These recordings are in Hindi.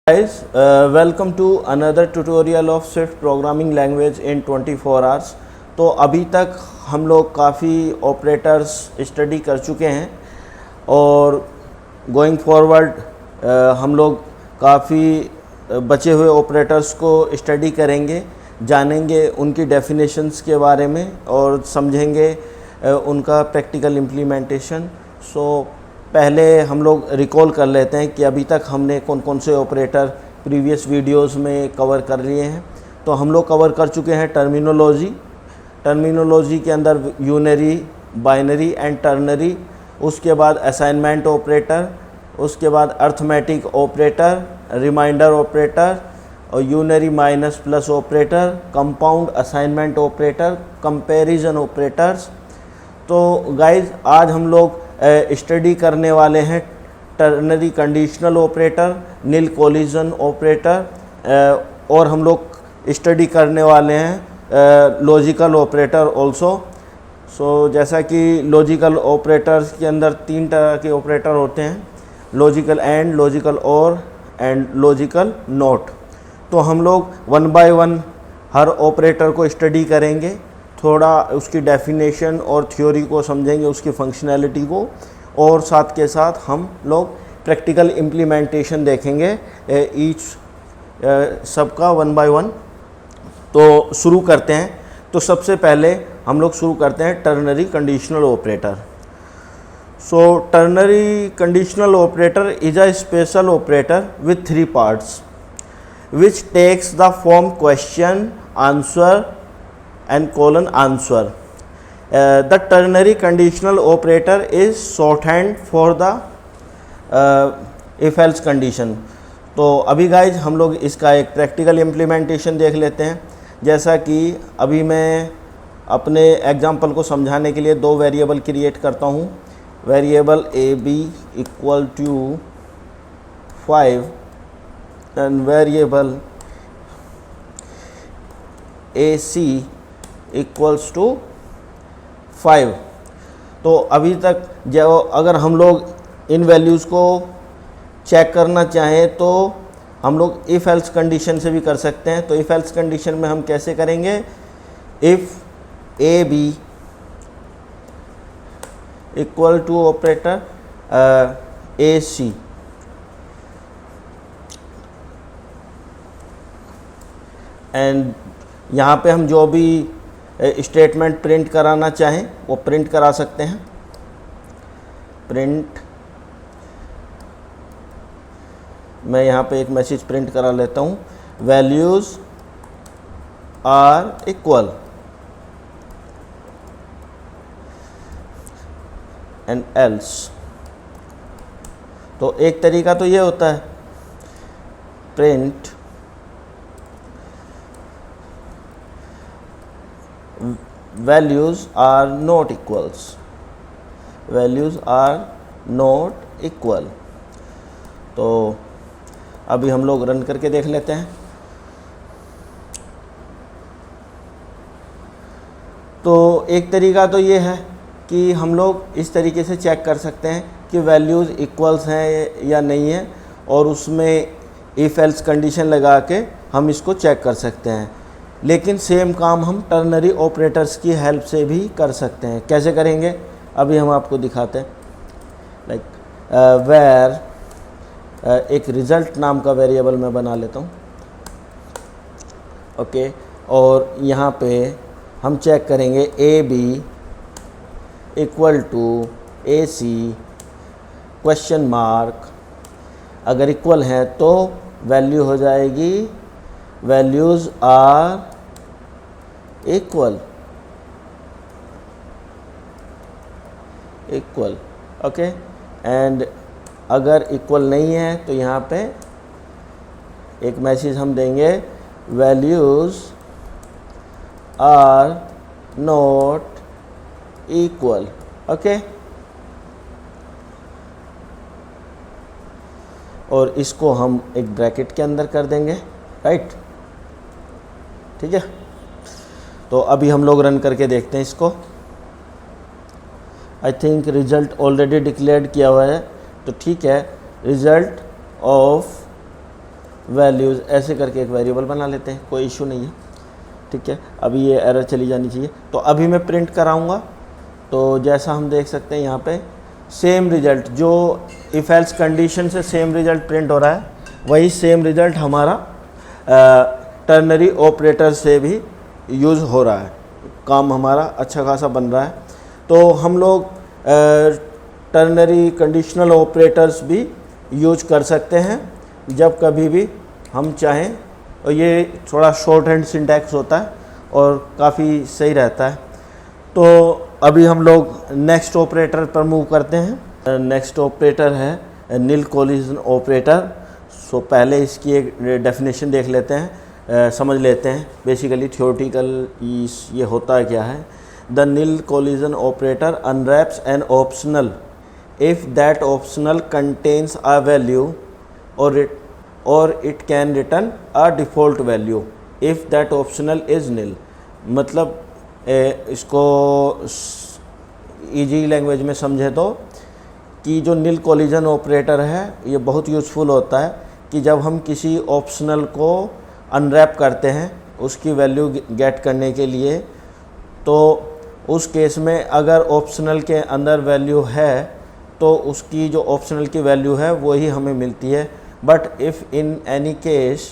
Guys, welcome to another tutorial of Swift programming language in 24 hours। तो अभी तक हम लोग काफ़ी ऑपरेटर्स स्टडी कर चुके हैं और गोइंग फॉरवर्ड हम लोग काफ़ी बचे हुए ऑपरेटर्स को स्टडी करेंगे, जानेंगे उनकी डेफिनेशंस के बारे में और समझेंगे उनका प्रैक्टिकल इम्प्लीमेंटेशन। पहले हम लोग रिकॉल कर लेते हैं कि अभी तक हमने कौन कौन से ऑपरेटर प्रीवियस वीडियोस में कवर कर लिए हैं। तो हम लोग कवर कर चुके हैं टर्मिनोलॉजी के अंदर यूनरी, बाइनरी एंड टर्नरी, उसके बाद असाइनमेंट ऑपरेटर, उसके बाद अर्थमेटिक ऑपरेटर, रिमाइंडर ऑपरेटर और unary minus plus operator, compound assignment operator, comparison operators. तो गाइज आज हम लोग स्टडी करने वाले हैं ternary conditional operator, nil coalescing operator और हम लोग स्टडी करने वाले हैं लॉजिकल ऑपरेटर ऑल्सो। जैसा कि लॉजिकल ऑपरेटर्स के अंदर तीन तरह के ऑपरेटर होते हैं, लॉजिकल एंड, लॉजिकल और एंड लॉजिकल नॉट। तो हम लोग one by one her operator को स्टडी करेंगे, थोड़ा उसकी डेफिनेशन और थ्योरी को समझेंगे, उसकी फंक्शनैलिटी को, और साथ के साथ हम लोग प्रैक्टिकल इम्प्लीमेंटेशन देखेंगे ईच सबका वन बाय वन। तो शुरू करते हैं। तो सबसे पहले हम लोग शुरू करते हैं ternary conditional operator. Ternary conditional operator is a special operator with three parts which takes the form question, answer and colon answer. The ternary conditional operator is shorthand for the if else condition. तो अभी गाइज हम लोग इसका एक प्रैक्टिकल इम्प्लीमेंटेशन देख लेते हैं। जैसा कि अभी मैं अपने एग्जांपल को समझाने के लिए दो वेरिएबल क्रिएट करता हूँ, variable A B equal to 5 and variable AC equals to 5। तो अभी तक जो अगर हम लोग इन वैल्यूज़ को चेक करना चाहें तो हम लोग इफ़ एल्स कंडीशन से भी कर सकते हैं। तो इफ़ एल्स कंडीशन में हम कैसे करेंगे, if A B equal to operator A C and यहाँ पे हम जो भी स्टेटमेंट प्रिंट कराना चाहें वो प्रिंट करा सकते हैं। प्रिंट, मैं यहाँ पे एक मैसेज प्रिंट करा लेता हूँ, values are equal and else. तो एक तरीका तो ये होता है print values are not equals, values are not equal। तो अभी हम लोग रन करके देख लेते हैं। तो एक तरीका तो ये है कि हम लोग इस तरीके से चेक कर सकते हैं कि वैल्यूज़ इक्वल्स हैं या नहीं है, और उसमें इफ़ एल्स कंडीशन लगा के हम इसको चेक कर सकते हैं। लेकिन सेम काम हम टर्नरी ऑपरेटर्स की हेल्प से भी कर सकते हैं। कैसे करेंगे अभी हम आपको दिखाते हैं। लाइक वेर एक रिज़ल्ट नाम का वेरिएबल मैं बना लेता हूँ, ओके। और यहाँ पे हम चेक करेंगे A B equal to A C question mark. अगर इक्वल है तो वैल्यू हो जाएगी values are equal, okay. And अगर इक्वल नहीं है तो यहाँ पे एक मैसेज हम देंगे, values are not equal, okay. और इसको हम एक ब्रैकेट के अंदर कर देंगे, राइट, ठीक है। तो अभी हम लोग रन करके देखते हैं इसको। I think result already declared किया हुआ है, तो ठीक है। रिज़ल्ट ऑफ वैल्यूज़ ऐसे करके एक वेरिएबल बना लेते हैं, कोई इशू नहीं है। ठीक है, अभी ये एरर चली जानी चाहिए। तो अभी मैं प्रिंट कराऊंगा, तो जैसा हम देख सकते हैं यहाँ पे सेम रिज़ल्ट, जो इफ़ एल्स कंडीशन से सेम रिज़ल्ट प्रिंट हो रहा है, वही सेम रिज़ल्ट हमारा टर्नरी ऑपरेटर से भी यूज़ हो रहा है। काम हमारा अच्छा खासा बन रहा है। तो हम लोग टर्नरी कंडीशनल ऑपरेटर्स भी यूज कर सकते हैं जब कभी भी हम चाहें, और ये थोड़ा शॉर्ट हैंड सिंटैक्स होता है और काफ़ी सही रहता है। तो अभी हम लोग नेक्स्ट ऑपरेटर पर मूव करते हैं। नेक्स्ट ऑपरेटर है नील कोलिजन ऑपरेटर। सो पहले इसकी एक डेफिनेशन देख लेते हैं, समझ लेते हैं बेसिकली थियोरेटिकल ये होता क्या है। The nil coalescing operator unwraps an optional if that optional contains a value or it can return a default value if that optional is nil। मतलब इसको इजी लैंग्वेज में समझे तो कि जो नील कोलिजन ऑपरेटर है ये बहुत यूज़फुल होता है कि जब हम किसी ऑप्शनल को अनरैप करते हैं उसकी वैल्यू गेट करने के लिए, तो उस केस में अगर ऑप्शनल के अंदर वैल्यू है तो उसकी जो ऑप्शनल की वैल्यू है वही हमें मिलती है। But if in any case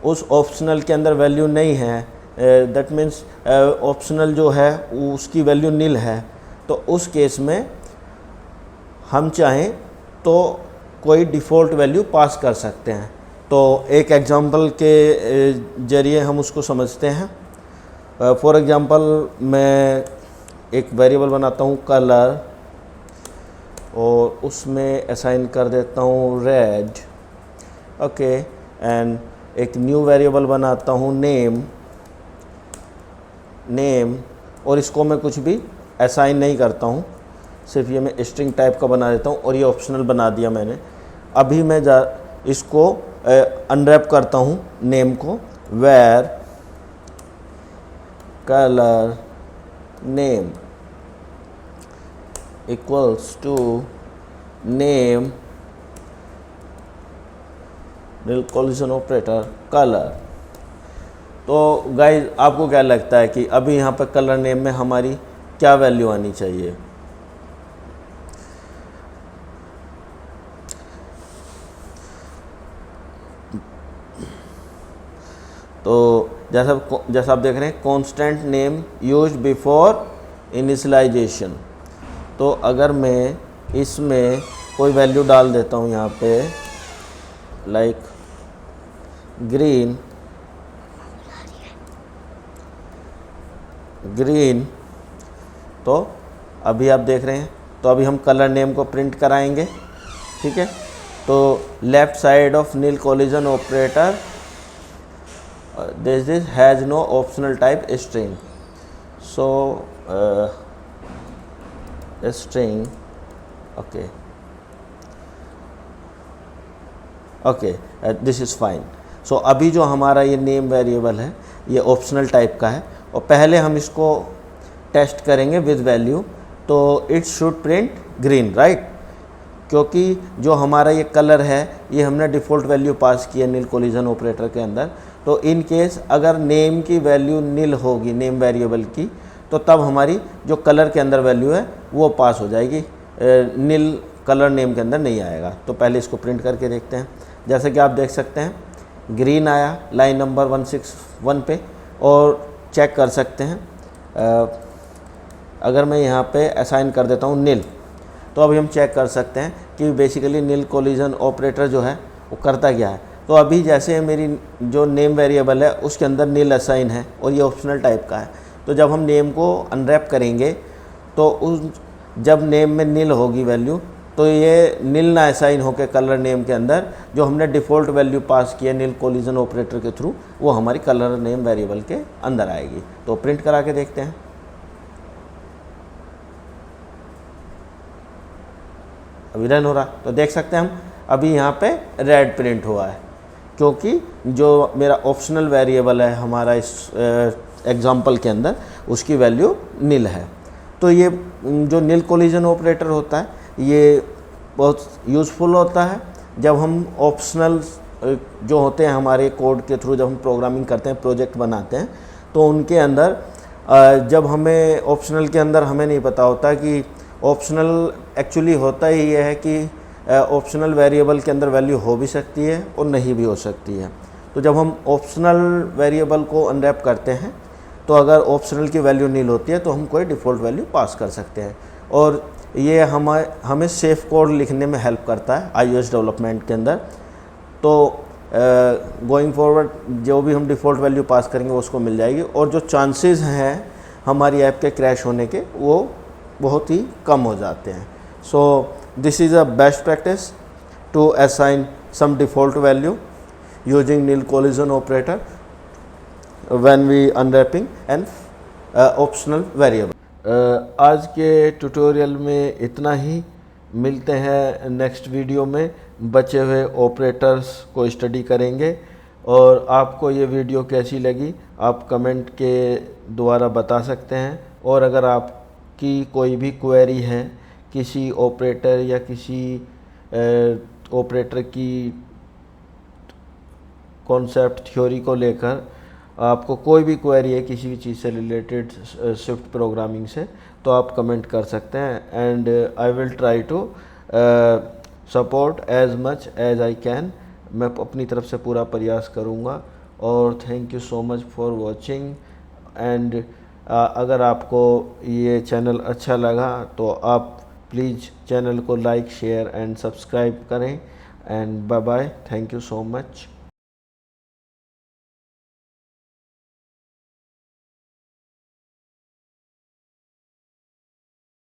उस ऑप्शनल के अंदर वैल्यू नहीं है, दैट मीन्स ऑप्शनल जो है उसकी वैल्यू नील है, तो उस केस में हम चाहें तो कोई डिफ़ॉल्ट वैल्यू पास कर सकते हैं। तो एक एग्जांपल के ज़रिए हम उसको समझते हैं। फॉर एग्जांपल मैं एक वेरिएबल बनाता हूँ कलर और उसमें असाइन कर देता हूँ रेड, ओके, एंड एक न्यू वेरिएबल बनाता हूँ नेम और इसको मैं कुछ भी असाइन नहीं करता हूँ, सिर्फ ये मैं स्ट्रिंग टाइप का बना देता हूँ और ये ऑप्शनल बना दिया मैंने। अभी मैं इसको अनरैप करता हूँ नेम को, var colour name equals to name nil coalescing operator colour. तो गाइज आपको क्या लगता है कि अभी यहाँ पर कलर नेम में हमारी क्या वैल्यू आनी चाहिए? तो जैसा आप देख रहे हैं constant name used before initialisation. तो अगर मैं इसमें कोई वैल्यू डाल देता हूँ यहाँ पे लाइक ग्रीन, तो अभी आप देख रहे हैं, तो अभी हम कलर नेम को प्रिंट कराएंगे। ठीक है, तो left side of nil coalescing operator this has no optional type string, so string, okay this is fine. So अभी जो हमारा ये नेम वेरिएबल है ये ऑप्शनल टाइप का है और पहले हम इसको टेस्ट करेंगे विद वैल्यू, तो it should print green, right, क्योंकि जो हमारा ये कलर है ये हमने डिफ़ॉल्ट वैल्यू पास किया नील कोलिजन ऑपरेटर के अंदर। तो इन केस अगर नेम की वैल्यू नील होगी नेम वेरिएबल की, तो तब हमारी जो कलर के अंदर वैल्यू है वो पास हो जाएगी, नील कलर नेम के अंदर नहीं आएगा। तो पहले इसको प्रिंट करके देखते हैं। जैसे कि आप देख सकते हैं ग्रीन आया लाइन नंबर 161 पे, और चेक कर सकते हैं अगर मैं यहाँ पे असाइन कर देता हूँ नील, तो अभी हम चेक कर सकते हैं कि बेसिकली नील कोलिजन ऑपरेटर जो है वो करता क्या है। तो अभी जैसे मेरी जो नेम वेरिएबल है उसके अंदर नील असाइन है और ये ऑप्शनल टाइप का है, तो जब हम नेम को अनरैप करेंगे तो उस जब नेम में नील होगी वैल्यू, तो ये नील ना असाइन होकर कलर नेम के अंदर जो हमने डिफ़ॉल्ट वैल्यू पास किया नील कोलिजन ऑपरेटर के थ्रू, वो हमारी कलर नेम वेरिएबल के अंदर आएगी। तो प्रिंट करा के देखते हैं। अभी रन हो रहा, तो देख सकते हैं हम अभी यहाँ पे रेड प्रिंट हुआ है, क्योंकि जो मेरा ऑप्शनल वेरिएबल है हमारा इस एग्जाम्पल के अंदर उसकी वैल्यू नील है। तो ये जो नील कोलिजन ऑपरेटर होता है ये बहुत यूज़फुल होता है जब हम ऑप्शनल जो होते हैं हमारे कोड के थ्रू, जब हम प्रोग्रामिंग करते हैं, प्रोजेक्ट बनाते हैं, तो उनके अंदर जब हमें ऑप्शनल के अंदर हमें नहीं पता होता कि ऑप्शनल एक्चुअली होता ही ये है कि ऑप्शनल वेरिएबल के अंदर वैल्यू हो भी सकती है और नहीं भी हो सकती है। तो जब हम ऑप्शनल वेरिएबल को अनरैप करते हैं तो अगर ऑप्शनल की वैल्यू नील होती है तो हम कोई डिफ़ॉल्ट वैल्यू पास कर सकते हैं, और ये हमें सेफ कोड लिखने में हेल्प करता है iOS डेवलपमेंट के अंदर। तो गोइंग फॉरवर्ड जो भी हम डिफ़ॉल्ट वैल्यू पास करेंगे उसको मिल जाएगी, और जो चांसेस हैं हमारी ऐप के क्रैश होने के वो बहुत ही कम हो जाते हैं। So this is a best practice to assign some default value using nil coalescing operator when we unwrapping an optional variable। आज के ट्यूटोरियल में इतना ही, मिलते हैं नेक्स्ट वीडियो में, बचे हुए ऑपरेटर्स को स्टडी करेंगे। और आपको ये वीडियो कैसी लगी आप कमेंट के द्वारा बता सकते हैं, और अगर आपकी कोई भी क्वेरी है किसी ऑपरेटर या किसी ऑपरेटर की कॉन्सेप्ट थ्योरी को लेकर, आपको कोई भी क्वेरी है किसी भी चीज़ से रिलेटेड स्विफ्ट प्रोग्रामिंग से, तो आप कमेंट कर सकते हैं, and I will try to support as much as I can. मैं अपनी तरफ से पूरा प्रयास करूँगा। और thank you so much for watching. And अगर आपको ये चैनल अच्छा लगा तो आप प्लीज़ चैनल को लाइक, शेयर एंड सब्सक्राइब करें। And bye bye, thank you so much.